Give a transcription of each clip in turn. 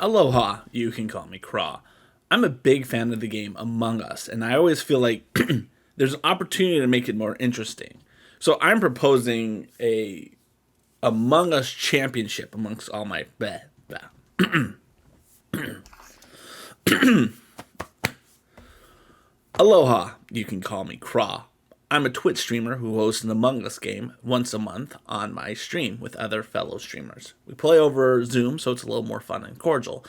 Aloha, you can call me Craw. I'm a big fan of the game Among Us, and I always feel like there's an opportunity to make it more interesting. So I'm proposing a Among Us championship amongst all my Aloha, you can call me Craw. I'm a Twitch streamer who hosts an Among Us game once a month on my stream with other fellow streamers. We play over Zoom, so it's a little more fun and cordial.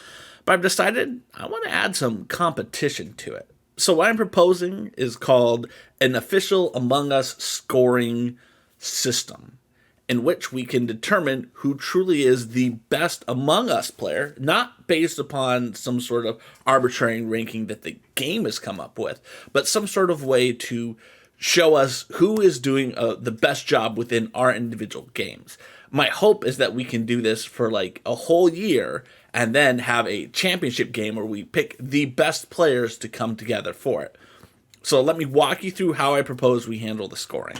But I've decided I want to add some competition to it. So what I'm proposing is called an official Among Us scoring system, in which we can determine who truly is the best Among Us player, not based upon some sort of arbitrary ranking that the game has come up with, but some sort of way to show us who is doing the best job within our individual games. My hope is that we can do this for like a whole year and then have a championship game where we pick the best players to come together for it. So let me walk you through how I propose we handle the scoring.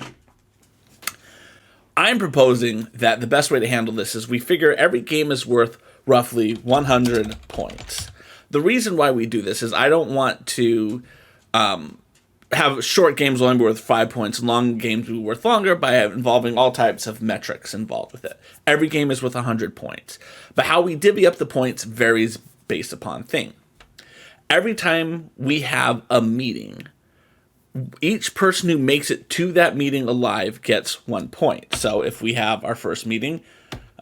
I'm proposing that the best way to handle this is we figure every game is worth roughly 100 points. The reason why we do this is I don't want to have short games only be worth 5 points and long games be worth longer by involving all types of metrics involved with it. Every game is worth 100 points. But how we divvy up the points varies based upon thing. Every time we have a meeting, each person who makes it to that meeting alive gets 1 point. So if we have our first meeting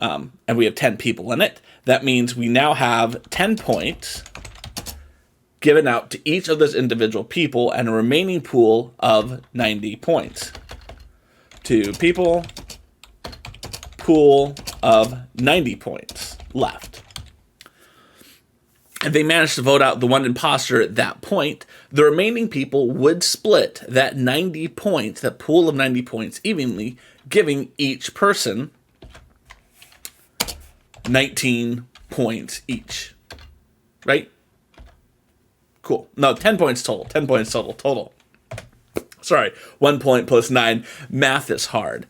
and we have 10 people in it, that means we now have 10 points given out to each of those individual people and a remaining pool of 90 points. 2 people, pool of 90 points left. If they manage to vote out the one imposter at that point, the remaining people would split that 90 points, that pool of 90 points evenly, giving each person 19 points each. Right? Cool. No, 10 points total. 10 points total. Sorry, 1 point plus 9. Math is hard.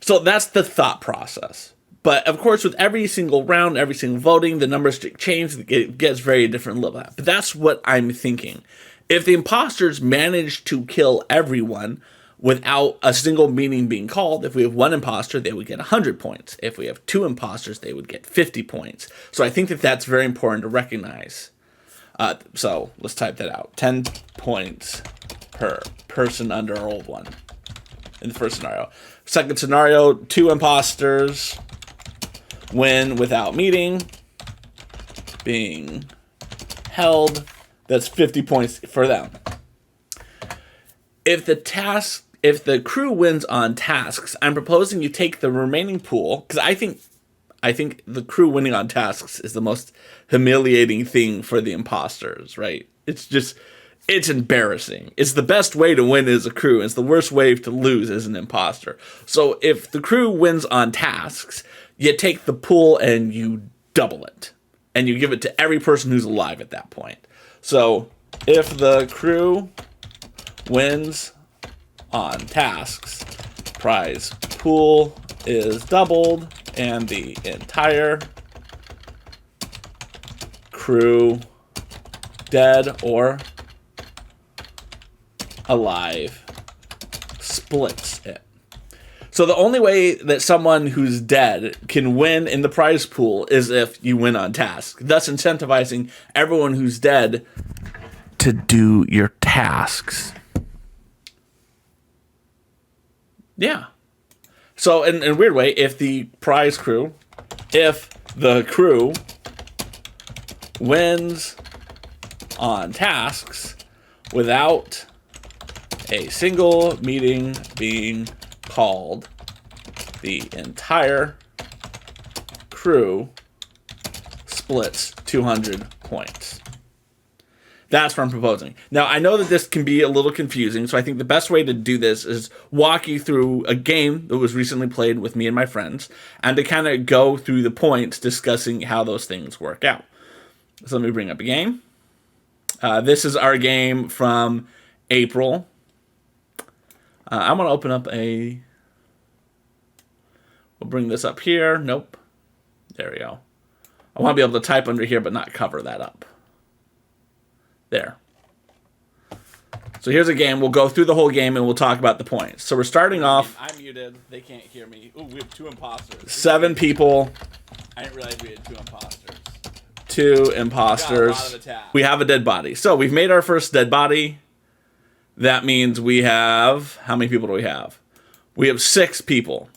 So that's the thought process. But of course, with every single round, every single voting, the numbers change. It gets very different level. But that's what I'm thinking. If the imposters manage to kill everyone without a single meeting being called, if we have one imposter, they would get 100 points. If we have 2 imposters, they would get 50 points. So I think that that's very important to recognize. So let's type that out. 10 points per person under our old one in the first scenario. Second scenario, 2 imposters win without meeting being held. That's 50 points for them. If the crew wins on tasks, I'm proposing you take the remaining pool, because I think the crew winning on tasks is the most humiliating thing for the imposters, right? It's embarrassing. It's the best way to win as a crew. It's the worst way to lose as an imposter. So if the crew wins on tasks, you take the pool and you double it. And you give it to every person who's alive at that point. So if the crew wins on tasks, prize pool is doubled, and the entire crew, dead or alive, splits it. So the only way that someone who's dead can win in the prize pool is if you win on task, thus incentivizing everyone who's dead to do your tasks. Yeah. So in a weird way, if the crew wins on tasks without a single meeting being called, the entire crew splits 200 points. That's what I'm proposing. Now, I know that this can be a little confusing, so I think the best way to do this is walk you through a game that was recently played with me and my friends, and to kind of go through the points discussing how those things work out. So let me bring up a game. This is our game from April. I'm going to open up we'll bring this up here. Nope. There we go. I want to be able to type under here, but not cover that up. There. So here's a game. We'll go through the whole game and we'll talk about the points. So we're starting off. I'm muted. They can't hear me. Ooh, we have 2 imposters. 7 people. I didn't realize we had 2 imposters. 2 imposters. We got a lot of attack. We have a dead body. So we've made our first dead body. That means we have... How many people do we have? We have 6 people.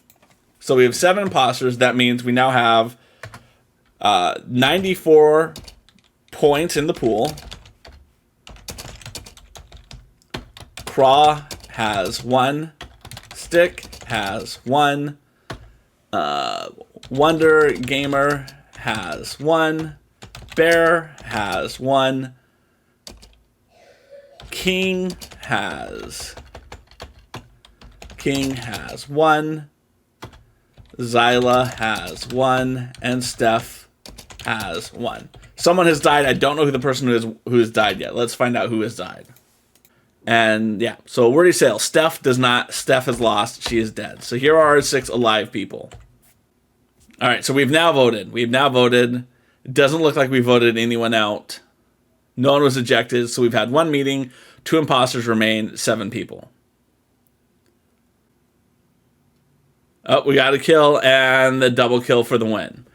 So we have 7 imposters. That means we now have 94 points in the pool. Craw has 1. Stick has 1. Wonder Gamer has 1. Bear has 1. King has 1. Zyla has 1, and Steph has 1. Someone has died. I don't know who the person who has died yet. Let's find out who has died. And yeah, so wordy sale. Steph has lost. She is dead. So here are our 6 alive people. All right, so we've now voted. It doesn't look like we voted anyone out. No one was ejected, so we've had 1 meeting. 2 imposters remain, 7 people. Oh, we got a kill and the double kill for the win.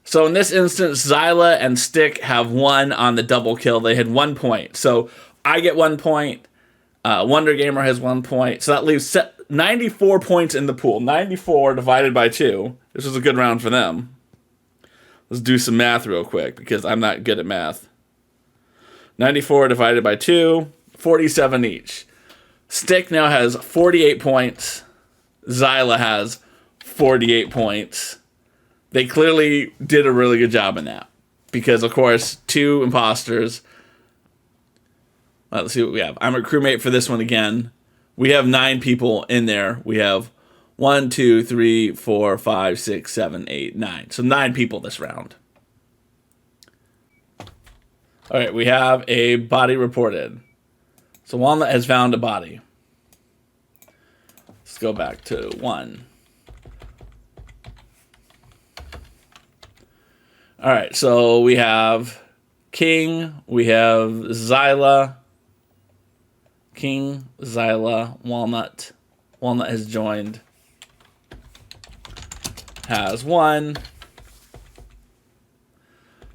So in this instance, Zyla and Stick have 1 on the double kill. They had 1 point. So I get 1 point. Wonder Gamer has 1 point. So that leaves 94 points in the pool. 94 divided by 2. This was a good round for them. Let's do some math real quick because I'm not good at math. 94 divided by 2, 47 each. Stick now has 48 points. Zyla has 48 points. They clearly did a really good job in that. Because, of course, 2 imposters. Let's see what we have. I'm a crewmate for this one again. We have 9 people in there. We have 1, 2, 3, 4, 5, 6, 7, 8, 9. So 9 people this round. All right, we have a body reported. So Walnut has found a body. Let's go back to 1. All right, so we have King, we have Zyla, King, Zyla, Walnut. Walnut has joined. Has 1.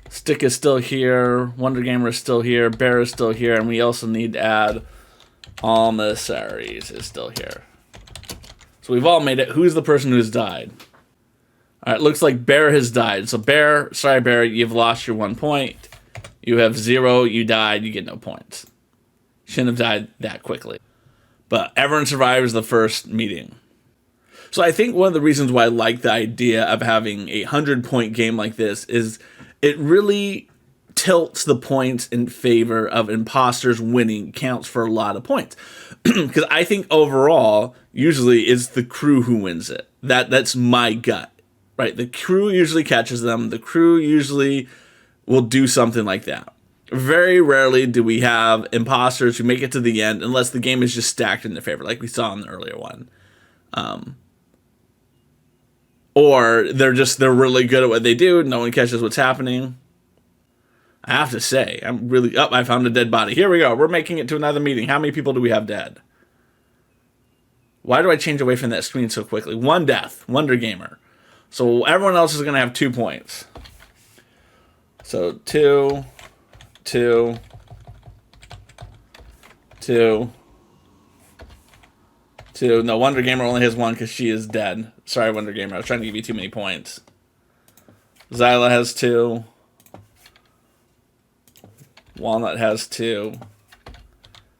Stick is still here. Wonder Gamer is still here. Bear is still here. And we also need to add Almasaries is still here. So we've all made it. Who's the person who's died? All right, looks like Bear has died. So Bear, sorry Bear, you've lost your 1 point. You have 0, you died, you get no points. Shouldn't have died that quickly. But everyone survives the first meeting. So I think one of the reasons why I like the idea of having a 100-point game like this is it really tilts the points in favor of imposters winning, counts for a lot of points. Because I think overall, usually it's the crew who wins it. That's my gut, right? The crew usually catches them. The crew usually will do something like that. Very rarely do we have imposters who make it to the end unless the game is just stacked in their favor, like we saw in the earlier one. Or they're really good at what they do. No one catches what's happening. I have to say, I found a dead body. Here we go. We're making it to another meeting. How many people do we have dead? Why do I change away from that screen so quickly? 1 death. Wonder Gamer. So everyone else is going to have 2 points. So 2, 2, 2, 2. No, Wonder Gamer only has 1 because she is dead. Sorry, Wonder Gamer. I was trying to give you too many points. Zyla has 2. Walnut has 2.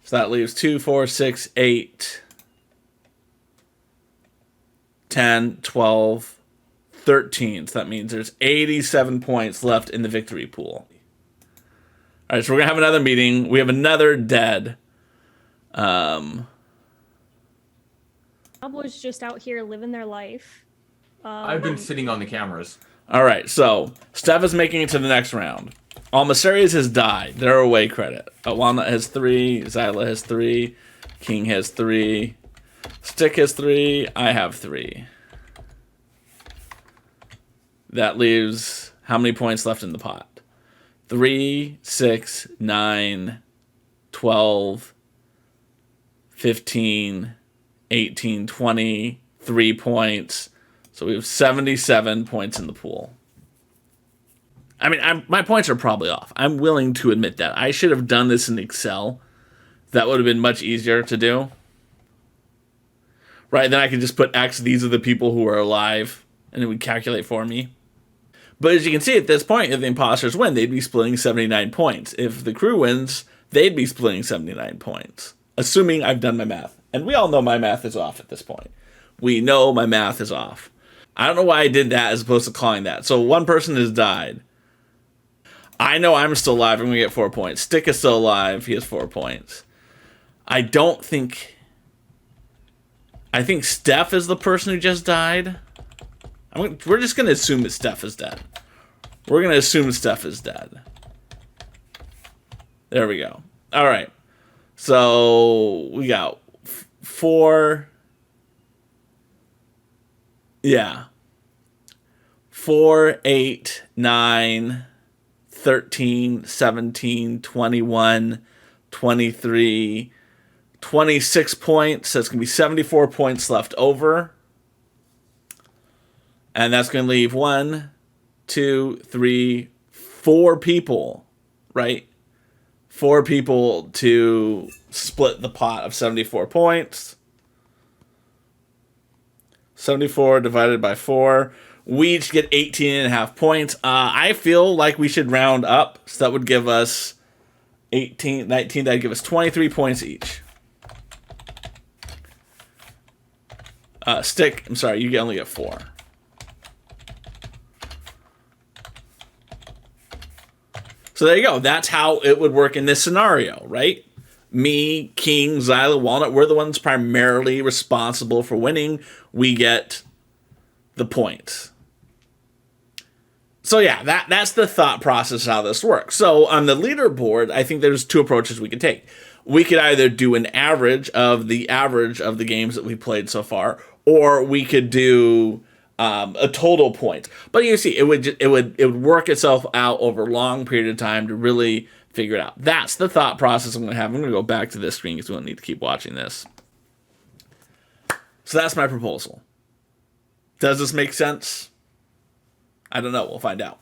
So that leaves 2, 4, 6, 8, 10, 12, 13. So that means there's 87 points left in the victory pool. All right, so we're going to have another meeting. We have another dead. Bob was just out here living their life. I've been sitting on the cameras. All right, so Steph is making it to the next round. Almasarias has died. They're away credit. Walnut has 3. Zyla has 3. King has 3. Stick has 3. I have 3. That leaves How many points left in the pot? 3, 6, 9, 12, 15, 18, 20, 3 points. So we have 77 points in the pool. I mean, my points are probably off. I'm willing to admit that. I should have done this in Excel. That would have been much easier to do. Right, then I could just put X, these are the people who are alive, and it would calculate for me. But as you can see at this point, if the imposters win, they'd be splitting 79 points. If the crew wins, they'd be splitting 79 points. Assuming I've done my math. And we all know my math is off at this point. We know my math is off. I don't know why I did that as opposed to calling that. So one person has died. I know I'm still alive. I'm going to get 4 points. Stick is still alive. He has 4 points. I think Steph is the person who just died. We're just going to assume that Steph is dead. We're going to assume Steph is dead. There we go. All right. So we got 4. Yeah. 4, 8, 9, 13, 17, 21, 23, 26 points. So it's going to be 74 points left over. And that's going to leave 1, 2, 3, 4 people, right? 4 people to split the pot of 74 points. 74 divided by 4. We each get 18.5 points. I feel like we should round up. So that would give us 18, 19. That would give us 23 points each. Stick, I'm sorry, you only get 4. So there you go. That's how it would work in this scenario, right? Me, King, Zyla, Walnut, we're the ones primarily responsible for winning. We get the points. So yeah, that's the thought process how this works. So on the leaderboard, I think there's 2 approaches we could take. We could either do an average of the games that we played so far, or we could do a total point. But you see, it would work itself out over a long period of time to really figure it out. That's the thought process I'm going to have. I'm going to go back to this screen because we don't need to keep watching this. So that's my proposal. Does this make sense? I don't know. We'll find out.